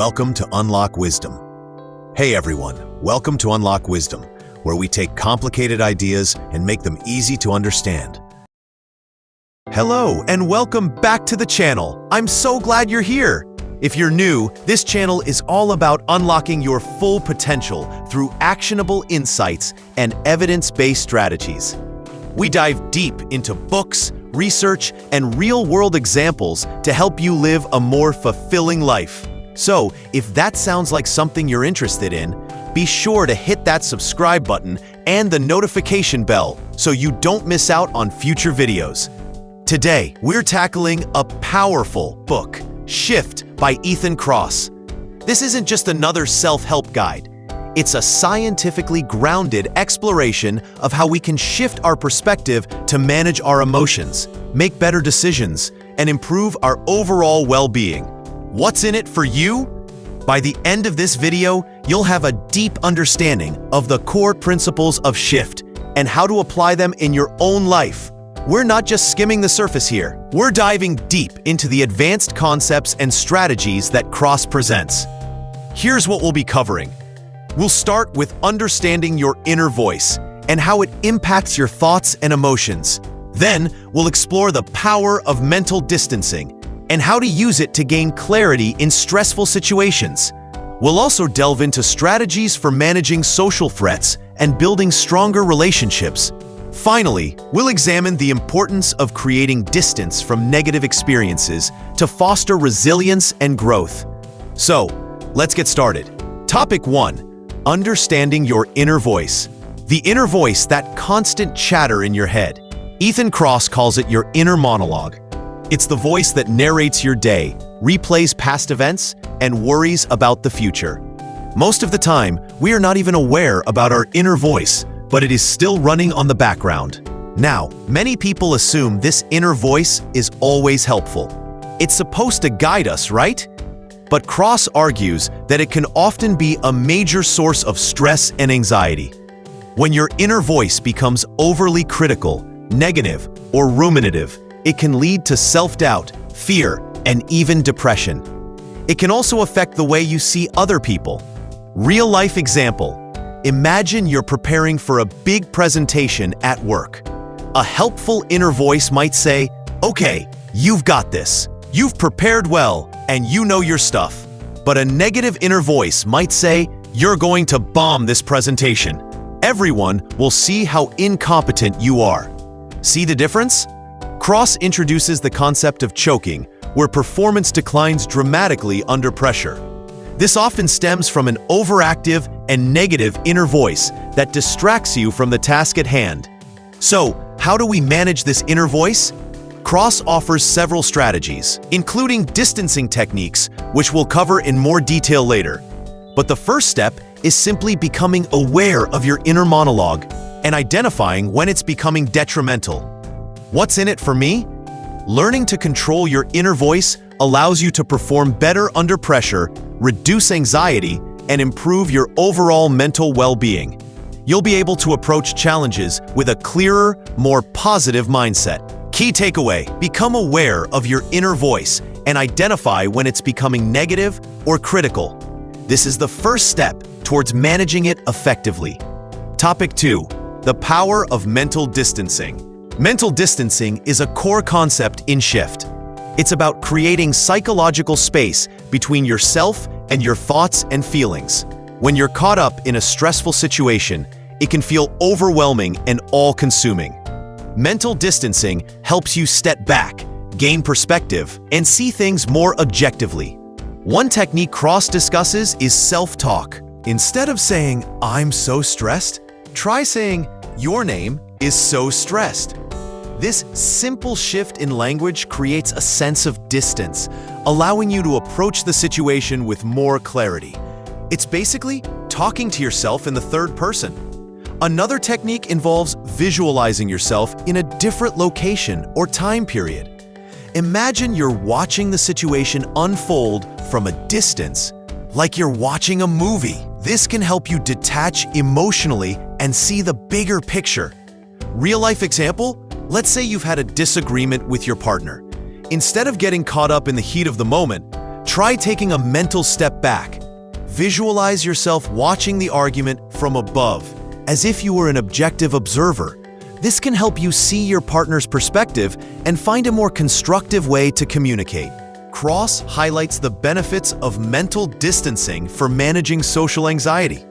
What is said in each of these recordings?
welcome to Unlock Wisdom. Hey everyone, welcome to Unlock Wisdom, where we take complicated ideas and make them easy to understand. Hello, and welcome back to the channel. I'm so glad you're here. If you're new, this channel is all about unlocking your full potential through actionable insights and evidence-based strategies. We dive deep into books, research, and real-world examples to help you live a more fulfilling life. So, if that sounds like something you're interested in, be sure to hit that subscribe button and the notification bell so you don't miss out on future videos. Today, we're tackling a powerful book, Shift by Ethan Kross. This isn't just another self-help guide. It's a scientifically grounded exploration of how we can shift our perspective to manage our emotions, make better decisions, and improve our overall well-being. What's in it for you? By the end of this video, you'll have a deep understanding of the core principles of Shift and how to apply them in your own life. We're not just skimming the surface here. We're diving deep into the advanced concepts and strategies that Kross presents. Here's what we'll be covering. We'll start with understanding your inner voice and how it impacts your thoughts and emotions. Then, we'll explore the power of mental distancing and how to use it to gain clarity in stressful situations. We'll also delve into strategies for managing social threats and building stronger relationships. Finally, we'll examine the importance of creating distance from negative experiences to foster resilience and growth. So, let's get started. Topic 1. Understanding your inner voice. The inner voice, that constant chatter in your head. Ethan Kross calls it your inner monologue. It's the voice that narrates your day, replays past events, and worries about the future. Most of the time, we are not even aware about our inner voice, but it is still running on the background. Now, many people assume this inner voice is always helpful. It's supposed to guide us, right? But Kross argues that it can often be a major source of stress and anxiety. When your inner voice becomes overly critical, negative, or ruminative, it can lead to self-doubt, fear, and even depression. It can also affect the way you see other people. Real-life example. Imagine you're preparing for a big presentation at work. A helpful inner voice might say, "Okay, you've got this. You've prepared well, and you know your stuff." But a negative inner voice might say, "You're going to bomb this presentation. Everyone will see how incompetent you are." See the difference? Kross introduces the concept of choking, where performance declines dramatically under pressure. This often stems from an overactive and negative inner voice that distracts you from the task at hand. So, how do we manage this inner voice? Kross offers several strategies, including distancing techniques, which we'll cover in more detail later. But the first step is simply becoming aware of your inner monologue and identifying when it's becoming detrimental. What's in it for me? Learning to control your inner voice allows you to perform better under pressure, reduce anxiety, and improve your overall mental well-being. You'll be able to approach challenges with a clearer, more positive mindset. Key takeaway: become aware of your inner voice and identify when it's becoming negative or critical. This is the first step towards managing it effectively. Topic 2. The power of mental distancing. Mental distancing is a core concept in Shift. It's about creating psychological space between yourself and your thoughts and feelings. When you're caught up in a stressful situation, it can feel overwhelming and all-consuming. Mental distancing helps you step back, gain perspective, and see things more objectively. One technique Kross discusses is self-talk. Instead of saying, "I'm so stressed," try saying, "Your name is so stressed." This simple shift in language creates a sense of distance, allowing you to approach the situation with more clarity. It's basically talking to yourself in the third person. Another technique involves visualizing yourself in a different location or time period. Imagine you're watching the situation unfold from a distance, like you're watching a movie. This can help you detach emotionally and see the bigger picture. Real-life example? Let's say you've had a disagreement with your partner. Instead of getting caught up in the heat of the moment, Try taking a mental step back. Visualize yourself watching the argument from above, as if you were an objective observer. This can help you see your partner's perspective and find a more constructive way to communicate. Kross highlights the benefits of mental distancing for managing social anxiety.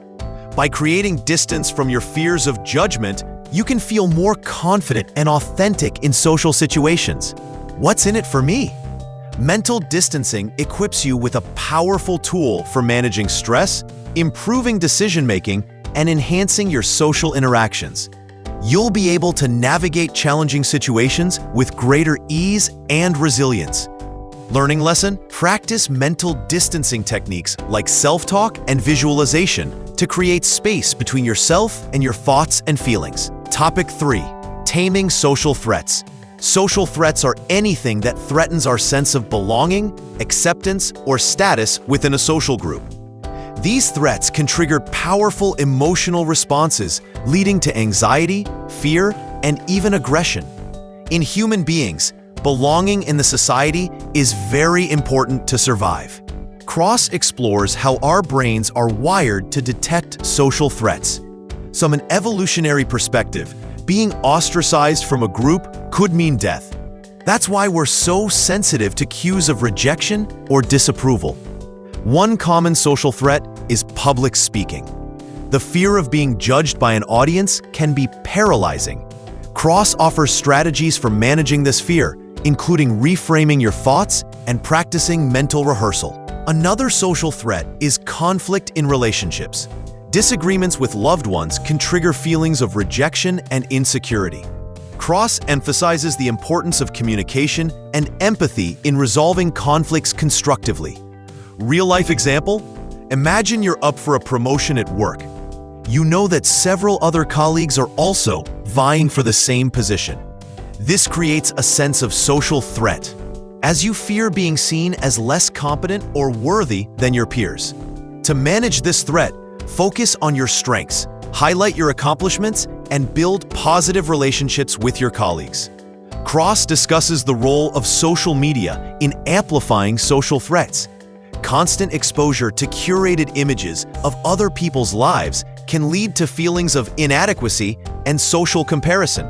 By creating distance from your fears of judgment, you can feel more confident and authentic in social situations. What's in it for me? Mental distancing equips you with a powerful tool for managing stress, improving decision-making, and enhancing your social interactions. You'll be able to navigate challenging situations with greater ease and resilience. Learning lesson: practice mental distancing techniques like self-talk and visualization to create space between yourself and your thoughts and feelings. Topic 3. Taming social threats. Social threats are anything that threatens our sense of belonging, acceptance, or status within a social group. These threats can trigger powerful emotional responses, leading to anxiety, fear, and even aggression. In human beings, belonging in the society is very important to survive. Kross explores how our brains are wired to detect social threats. From an evolutionary perspective, being ostracized from a group could mean death. That's why we're so sensitive to cues of rejection or disapproval. One common social threat is public speaking. The fear of being judged by an audience can be paralyzing. Kross offers strategies for managing this fear, including reframing your thoughts and practicing mental rehearsal. Another social threat is conflict in relationships. Disagreements with loved ones can trigger feelings of rejection and insecurity. Kross emphasizes the importance of communication and empathy in resolving conflicts constructively. Real-life example: imagine you're up for a promotion at work. You know that several other colleagues are also vying for the same position. This creates a sense of social threat, as you fear being seen as less competent or worthy than your peers. To manage this threat, focus on your strengths, highlight your accomplishments, and build positive relationships with your colleagues. Kross discusses the role of social media in amplifying social threats. Constant exposure to curated images of other people's lives can lead to feelings of inadequacy and social comparison.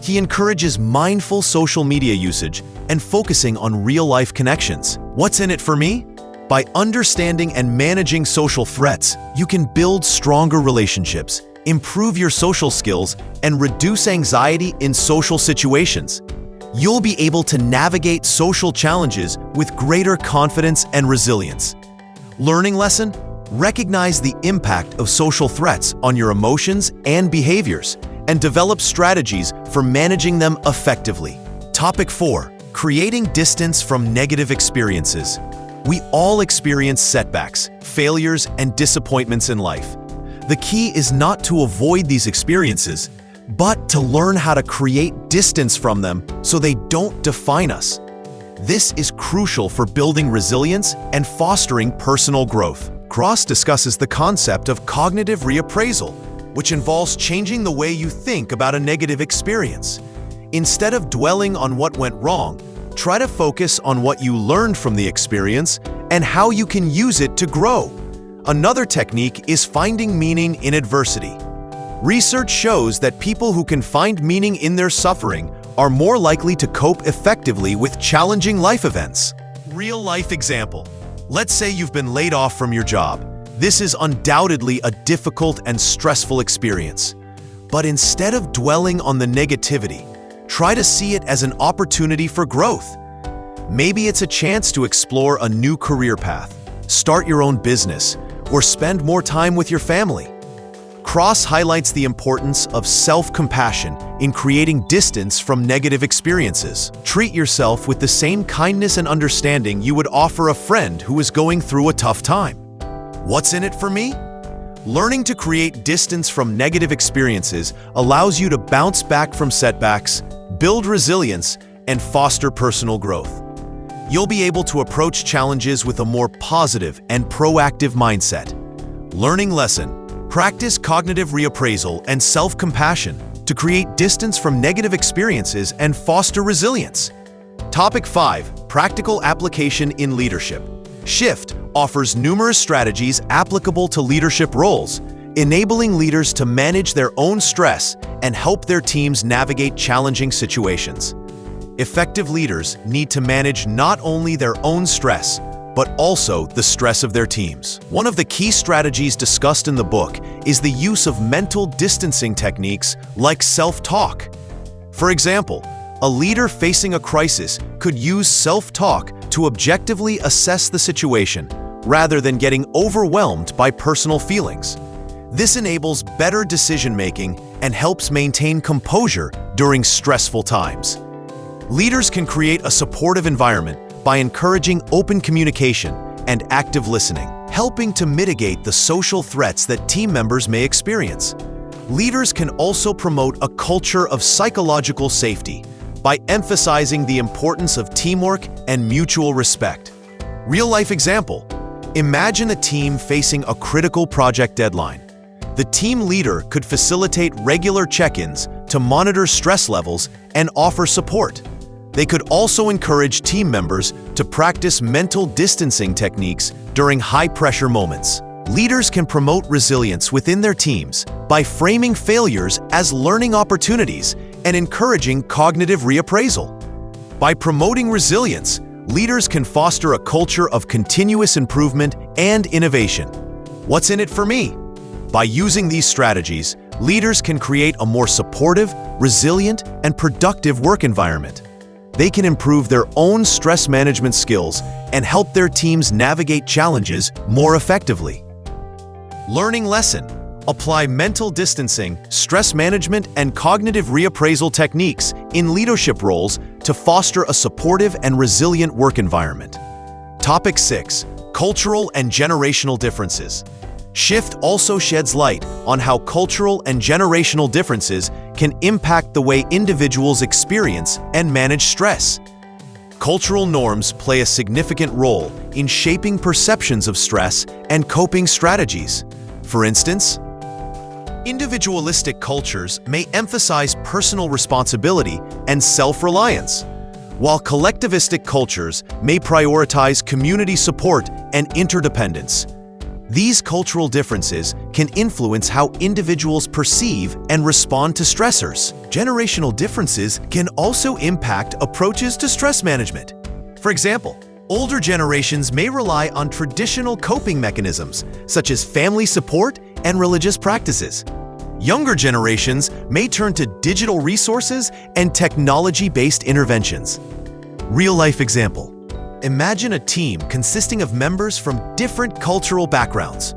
He encourages mindful social media usage and focusing on real-life connections. What's in it for me? By understanding and managing social threats, you can build stronger relationships, improve your social skills, and reduce anxiety in social situations. You'll be able to navigate social challenges with greater confidence and resilience. Learning lesson: recognize the impact of social threats on your emotions and behaviors, and develop strategies for managing them effectively. Topic 4. Creating distance from negative experiences. We all experience setbacks, failures, and disappointments in life. The key is not to avoid these experiences, but to learn how to create distance from them so they don't define us. This is crucial for building resilience and fostering personal growth. Kross discusses the concept of cognitive reappraisal, which involves changing the way you think about a negative experience. Instead of dwelling on what went wrong, try to focus on what you learned from the experience and how you can use it to grow. Another technique is finding meaning in adversity. Research shows that people who can find meaning in their suffering are more likely to cope effectively with challenging life events. Real-life example: let's say you've been laid off from your job. This is undoubtedly a difficult and stressful experience. But instead of dwelling on the negativity, try to see it as an opportunity for growth. Maybe it's a chance to explore a new career path, start your own business, or spend more time with your family. Kross highlights the importance of self-compassion in creating distance from negative experiences. Treat yourself with the same kindness and understanding you would offer a friend who is going through a tough time. What's in it for me? Learning to create distance from negative experiences allows you to bounce back from setbacks, build resilience, and foster personal growth. You'll be able to approach challenges with a more positive and proactive mindset. Learning lesson: practice cognitive reappraisal and self-compassion to create distance from negative experiences and foster resilience. Topic 5. Practical application in leadership. Shift offers numerous strategies applicable to leadership roles, enabling leaders to manage their own stress and help their teams navigate challenging situations. Effective leaders need to manage not only their own stress, but also the stress of their teams. One of the key strategies discussed in the book is the use of mental distancing techniques like self-talk. For example, a leader facing a crisis could use self-talk to objectively assess the situation rather than getting overwhelmed by personal feelings. This enables better decision-making and helps maintain composure during stressful times. Leaders can create a supportive environment by encouraging open communication and active listening, helping to mitigate the social threats that team members may experience. Leaders can also promote a culture of psychological safety by emphasizing the importance of teamwork and mutual respect. Real-life example: imagine a team facing a critical project deadline. The team leader could facilitate regular check-ins to monitor stress levels and offer support. They could also encourage team members to practice mental distancing techniques during high-pressure moments. Leaders can promote resilience within their teams by framing failures as learning opportunities and encouraging cognitive reappraisal. By promoting resilience, leaders can foster a culture of continuous improvement and innovation. What's in it for me? By using these strategies, leaders can create a more supportive, resilient, and productive work environment. They can improve their own stress management skills and help their teams navigate challenges more effectively. Learning lesson: apply mental distancing, stress management, and cognitive reappraisal techniques in leadership roles to foster a supportive and resilient work environment. Topic 6: cultural and generational differences. Shift also sheds light on how cultural and generational differences can impact the way individuals experience and manage stress. Cultural norms play a significant role in shaping perceptions of stress and coping strategies. For instance, individualistic cultures may emphasize personal responsibility and self-reliance, while collectivistic cultures may prioritize community support and interdependence. These cultural differences can influence how individuals perceive and respond to stressors. Generational differences can also impact approaches to stress management. For example, older generations may rely on traditional coping mechanisms, such as family support and religious practices. Younger generations may turn to digital resources and technology-based interventions. Real-life example: imagine a team consisting of members from different cultural backgrounds.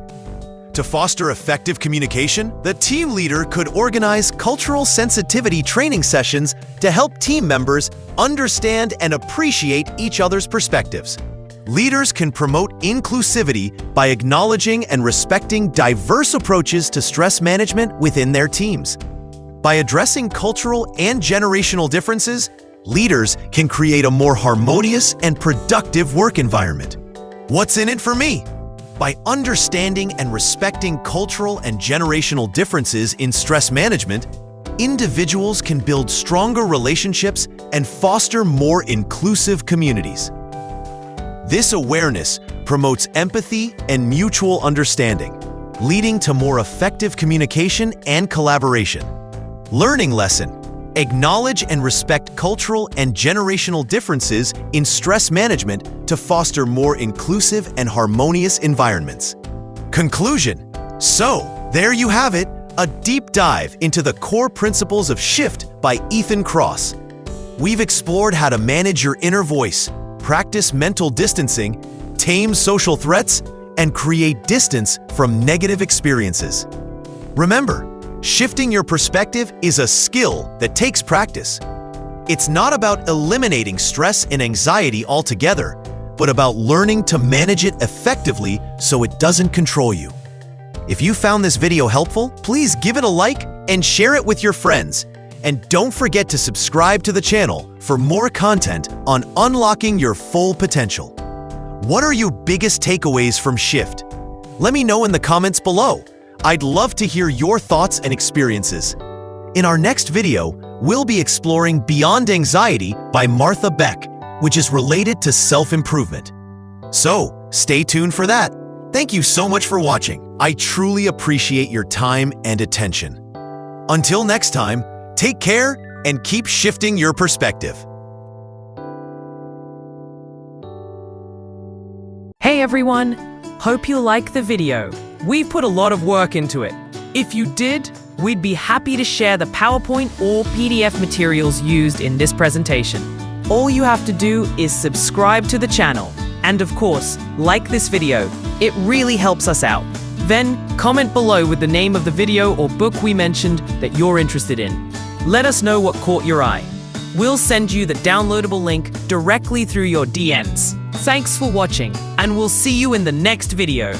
To foster effective communication, the team leader could organize cultural sensitivity training sessions to help team members understand and appreciate each other's perspectives. Leaders can promote inclusivity by acknowledging and respecting diverse approaches to stress management within their teams. By addressing cultural and generational differences, leaders can create a more harmonious and productive work environment. What's in it for me? By understanding and respecting cultural and generational differences in stress management, individuals can build stronger relationships and foster more inclusive communities. This awareness promotes empathy and mutual understanding, leading to more effective communication and collaboration. Learning lesson: acknowledge and respect cultural and generational differences in stress management to foster more inclusive and harmonious environments. Conclusion: so, there you have it, a deep dive into the core principles of Shift by Ethan Kross. We've explored how to manage your inner voice, practice mental distancing, tame social threats, and create distance from negative experiences. Remember, shifting your perspective is a skill that takes practice. It's not about eliminating stress and anxiety altogether, but about learning to manage it effectively so it doesn't control you. If you found this video helpful, please give it a like and share it with your friends. And don't forget to subscribe to the channel for more content on unlocking your full potential. What are your biggest takeaways from Shift? Let me know in the comments below. I'd love to hear your thoughts and experiences. In our next video, we'll be exploring Beyond Anxiety by Martha Beck, which is related to self-improvement. So, Stay tuned for that. Thank you so much for watching. I truly appreciate your time and attention. Until next time, take care and keep shifting your perspective. Hey everyone! Hope you like the video. We put a lot of work into it. If you did, we'd be happy to share the PowerPoint or PDF materials used in this presentation. All you have to do is subscribe to the channel. And of course, like this video. It really helps us out. Then, comment below with the name of the video or book we mentioned that you're interested in. Let us know what caught your eye. We'll send you the downloadable link directly through your DMs. Thanks for watching, and we'll see you in the next video.